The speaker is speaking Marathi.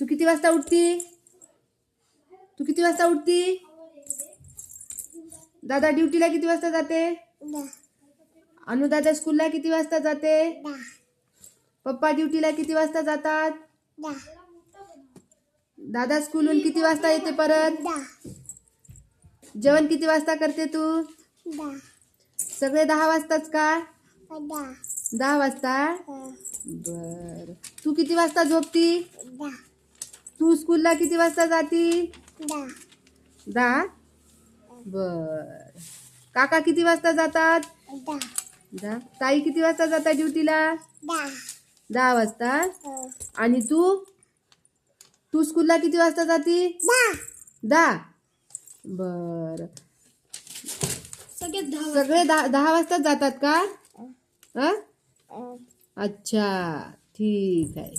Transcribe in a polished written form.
तू किती वाजता उठती? तू किती वाजता उठती? दादा ड्युटीला किती वाजता जाते? अनुदादा स्कूलला किती वाजता जाते? पप्पा ड्युटीला किती वाजता जातात? दादा स्कूलहून किती वाजता येते परत? जेवण किती वाजता करते तू? सगळे 10 वाजताच का? 10 वाजता? बर. तू किती वाजता झोपती? तू स्कूलला किती वाजता जाती? 10. बर. काका किती वाजता जातात? 10. ताई किती वाजता जातात ड्युटीला? 10 वाजता. आणि तू? तू स्कूलला किती वाजता जाती? 10. बर. सगळे 10 वाजता जातात का? अच्छा, ठीक आहे.